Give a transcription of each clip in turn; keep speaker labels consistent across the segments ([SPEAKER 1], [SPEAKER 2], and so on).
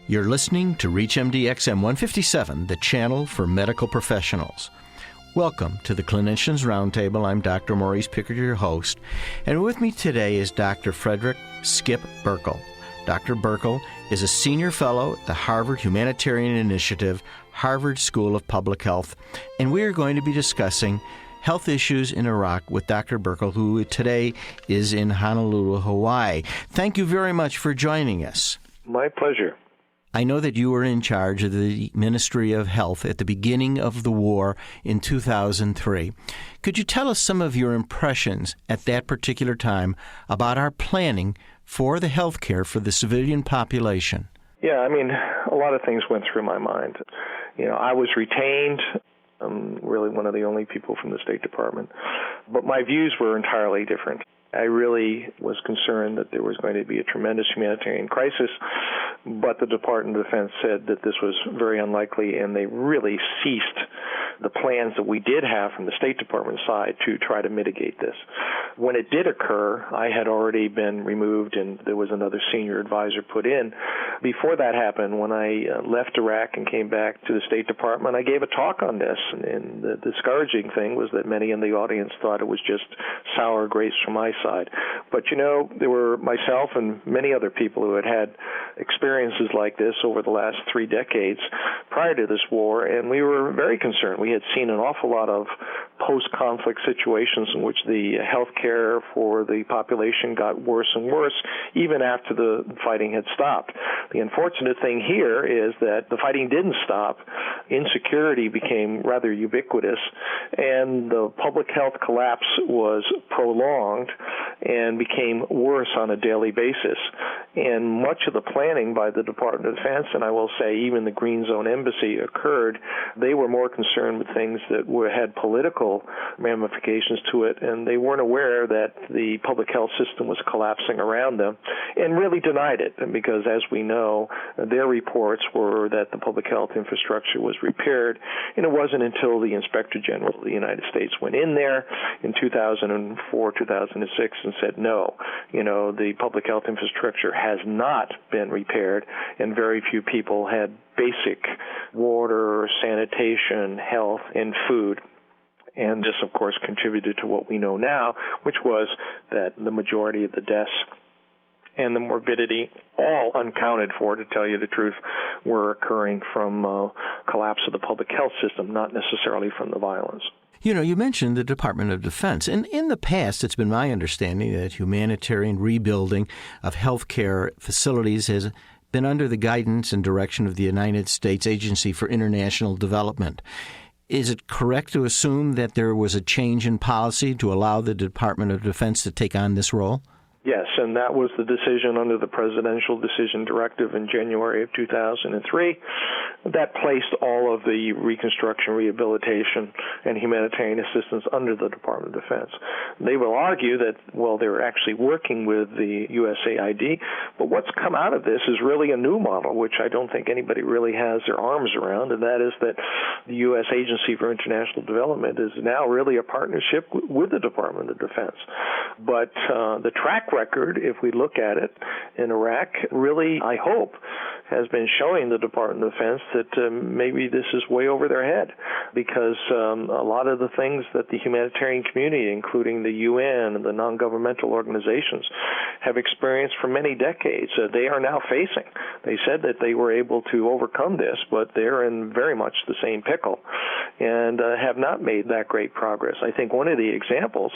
[SPEAKER 1] You're listening to ReachMD XM 157, the channel for medical professionals. Welcome to the Clinicians Roundtable. I'm Dr. Maurice Pickard, your host, and with me today is Dr. Frederick Skip Burkle. Dr. Burkle is a senior fellow at the Harvard Humanitarian Initiative, Harvard School of Public Health, and we are going to be discussing health issues in Iraq with Dr. Burkle, who today is in Honolulu, Hawaii. Thank you very much for joining us.
[SPEAKER 2] My pleasure.
[SPEAKER 1] I know that you were in charge of the Ministry of Health at the beginning of the war in 2003. Could you tell us some of your impressions at that particular time about our planning for the health care for the civilian population?
[SPEAKER 2] Yeah, a lot of things went through my mind. I was retained. I'm really one of the only people from the State Department. But my views were entirely different. I really was concerned that there was going to be a tremendous humanitarian crisis, but the Department of Defense said that this was very unlikely, and they really ceased the plans that we did have from the State Department side to try to mitigate this. When it did occur, I had already been removed, and there was another senior advisor put in. Before that happened, when I left Iraq and came back to the State Department, I gave a talk on this, and the discouraging thing was that many in the audience thought it was just sour grapes from my side. But, there were myself and many other people who had experiences like this over the last 3 decades prior to this war, and we were very concerned. We had seen an awful lot of post-conflict situations in which the health care for the population got worse and worse, even after the fighting had stopped. The unfortunate thing here is that the fighting didn't stop. Insecurity became rather ubiquitous, and the public health collapse was prolonged and became worse on a daily basis. And much of the planning by the Department of Defense, and I will say even the Green Zone Embassy, occurred. They were more concerned with things that had political ramifications to it, and they weren't aware that the public health system was collapsing around them, and really denied it, because as we know, their reports were that the public health infrastructure was repaired, and it wasn't until the Inspector General of the United States went in there in 2004, 2006, and said, no, the public health infrastructure has not been repaired, and very few people had basic water, sanitation, health, and food. And this, of course, contributed to what we know now, which was that the majority of the deaths and the morbidity, all uncounted for, to tell you the truth, were occurring from collapse of the public health system, not necessarily from the violence.
[SPEAKER 1] You mentioned the Department of Defense, and in the past, it's been my understanding that humanitarian rebuilding of healthcare facilities has been under the guidance and direction of the United States Agency for International Development. Is it correct to assume that there was a change in policy to allow the Department of Defense to take on this role?
[SPEAKER 2] Yes, and that was the decision under the Presidential Decision Directive in January of 2003. That placed all of the reconstruction, rehabilitation, and humanitarian assistance under the Department of Defense. They will argue that, they're actually working with the USAID, but what's come out of this is really a new model, which I don't think anybody really has their arms around, and that is that the U.S. Agency for International Development is now really a partnership with the Department of Defense. But the track record, if we look at it in Iraq, really, I hope, has been showing the Department of Defense that maybe this is way over their head, because a lot of the things that the humanitarian community, including the UN and the non-governmental organizations, have experienced for many decades, they are now facing. They said that they were able to overcome this, but they're in very much the same pickle and have not made that great progress. I think one of the examples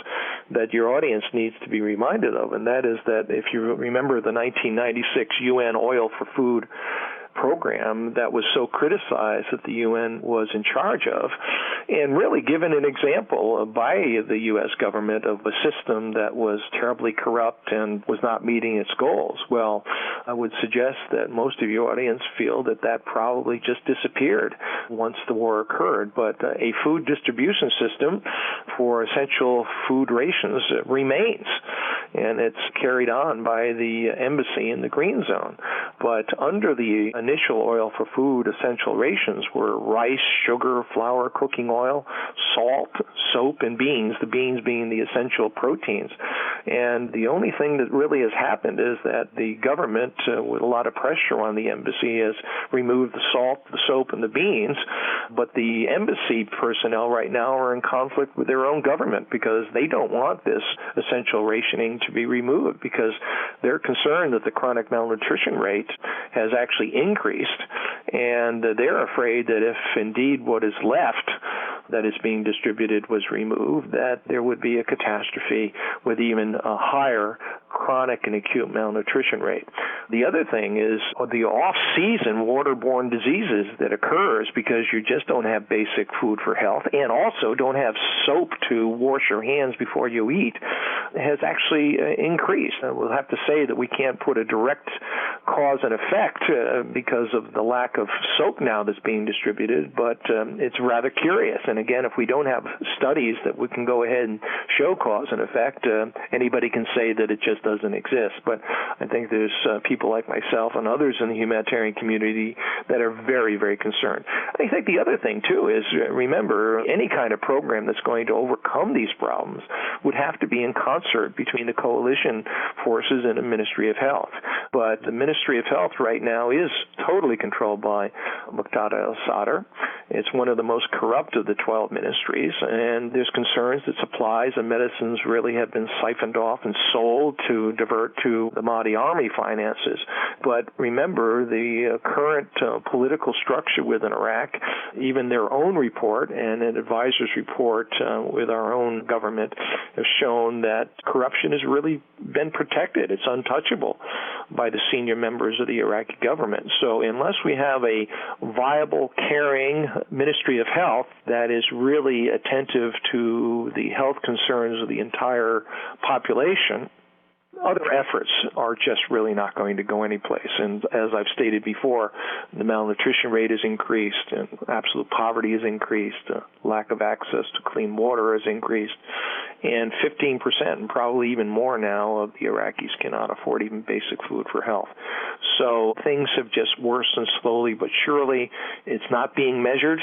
[SPEAKER 2] that your audience needs to be reminded of, and that is that if you remember the 1996 UN Oil for Food program that was so criticized that the UN was in charge of, and really given an example by the U.S. government of a system that was terribly corrupt and was not meeting its goals. Well, I would suggest that most of your audience feel that that probably just disappeared once the war occurred, but a food distribution system for essential food rations remains, and it's carried on by the embassy in the Green Zone. But under the initial oil for food essential rations were rice, sugar, flour, cooking oil, salt, soap, and beans, the beans being the essential proteins. And the only thing that really has happened is that the government, with a lot of pressure on the embassy, has removed the salt, the soap, and the beans. But the embassy personnel right now are in conflict with their own government because they don't want this essential rationing to be removed because they're concerned that the chronic malnutrition rate has actually increased, and they're afraid that if indeed what is left that is being distributed was removed, that there would be a catastrophe with even a higher chronic and acute malnutrition rate. The other thing is the off-season waterborne diseases that occurs because you just don't have basic food for health and also don't have soap to wash your hands before you eat has actually increased. We'll have to say that we can't put a direct cause and effect because of the lack of soap now that's being distributed, but it's rather curious. And again, if we don't have studies that we can go ahead and show cause and effect, anybody can say that it just doesn't exist. But I think there's people like myself and others in the humanitarian community that are very, very concerned. I think the other thing, too, is remember, any kind of program that's going to overcome these problems would have to be in concert between the coalition forces and the Ministry of Health. But the Ministry of Health right now is totally controlled by Muqtada al-Sadr. It's one of the most corrupt of the 12 ministries, and there's concerns that supplies and medicines really have been siphoned off and sold to divert to the Mahdi army finances. But remember, the current political structure within Iraq, even their own report and an advisor's report with our own government have shown that corruption has really been protected. It's untouchable by the senior members of the Iraqi government. So unless we have a viable, caring Ministry of Health that is really attentive to the health concerns of the entire population, other efforts are just really not going to go anyplace. And as I've stated before, the malnutrition rate has increased, and absolute poverty has increased, lack of access to clean water has increased, and 15%, and probably even more now, of the Iraqis cannot afford even basic food for health. So things have just worsened slowly but surely. It's not being measured,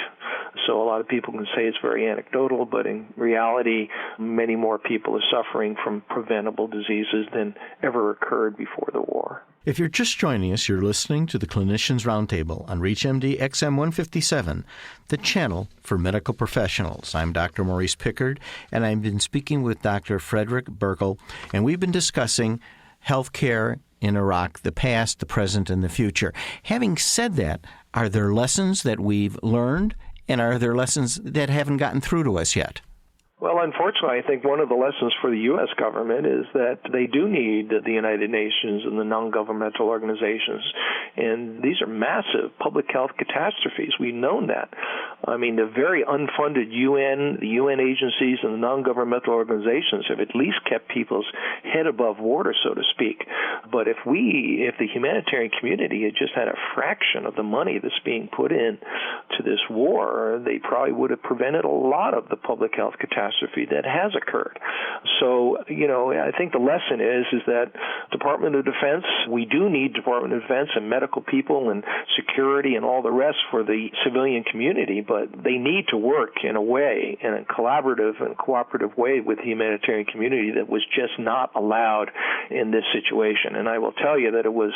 [SPEAKER 2] so a lot of people can say it's very anecdotal, but in reality, many more people are suffering from preventable diseases than ever occurred before the war.
[SPEAKER 1] If you're just joining us, you're listening to the Clinicians Roundtable on ReachMD XM 157, the channel for medical professionals. I'm Dr. Maurice Pickard, and I've been speaking with Dr. Frederick Burkle, and we've been discussing health care in Iraq, the past, the present, and the future. Having said that, are there lessons that we've learned, and are there lessons that haven't gotten through to us yet?
[SPEAKER 2] Well, unfortunately, I think one of the lessons for the U.S. government is that they do need the United Nations and the non-governmental organizations. And these are massive public health catastrophes. We've known that. I mean, the very unfunded UN, the UN agencies, and the non-governmental organizations have at least kept people's head above water, so to speak. But if the humanitarian community had just had a fraction of the money that's being put in to this war, they probably would have prevented a lot of the public health catastrophes that has occurred. So, I think the lesson is that Department of Defense, we do need Department of Defense and medical people and security and all the rest for the civilian community, but they need to work in a collaborative and cooperative way with the humanitarian community that was just not allowed in this situation. And I will tell you that it was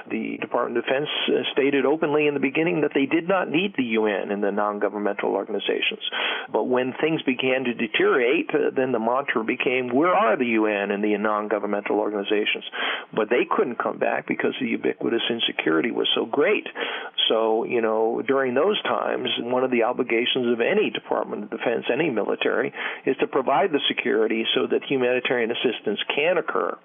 [SPEAKER 2] the Department of Defense stated openly in the beginning that they did not need the UN and the non-governmental organizations. But when things began to deteriorate, then the mantra became, where are the UN and the non-governmental organizations? But they couldn't come back because the ubiquitous insecurity was so great. So, during those times, one of the obligations of any Department of Defense, any military, is to provide the security so that humanitarian assistance can occur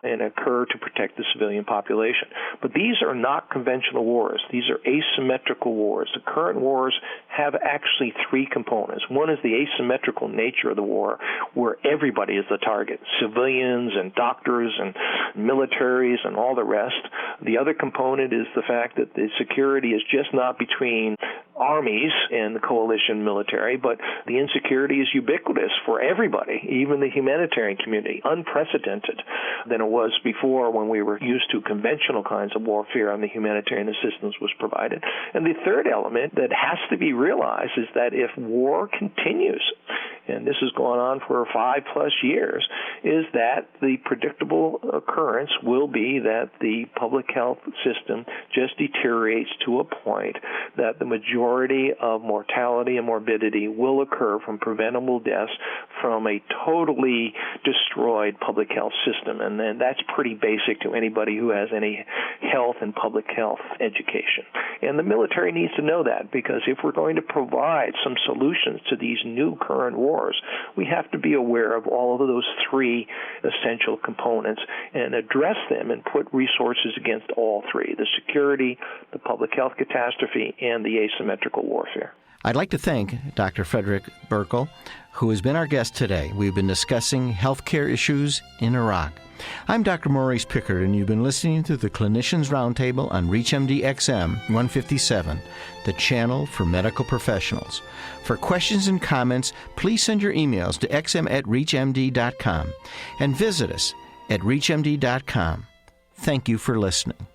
[SPEAKER 2] and occur to protect the civilian population. But these are not conventional wars. These are asymmetrical wars. The current wars have actually three components. One is the asymmetrical nature of the war, where everybody is the target, civilians and doctors and militaries and all the rest. The other component is the fact that the security is just not between armies and the coalition military, but the insecurity is ubiquitous for everybody, even the humanitarian community, unprecedented than it was before when we were used to conventional kinds of warfare and the humanitarian assistance was provided. And the third element that has to be realized is that if war continues, and this has gone on for 5+ years, is that the predictable occurrence will be that the public health system just deteriorates to a point that the majority of mortality and morbidity will occur from preventable deaths from a totally destroyed public health system. And then that's pretty basic to anybody who has any health and public health education. And the military needs to know that, because if we're going to provide some solutions to these new current wars, we have to be aware of all of those three essential components and address them and put resources against all three: the security, the public health catastrophe, and the asymmetrical warfare.
[SPEAKER 1] I'd like to thank Dr. Frederick Burkle, who has been our guest today. We've been discussing healthcare issues in Iraq. I'm Dr. Maurice Pickard, and you've been listening to the Clinicians Roundtable on ReachMD XM 157, the channel for medical professionals. For questions and comments, please send your emails to xm@reachmd.com and visit us at reachmd.com. Thank you for listening.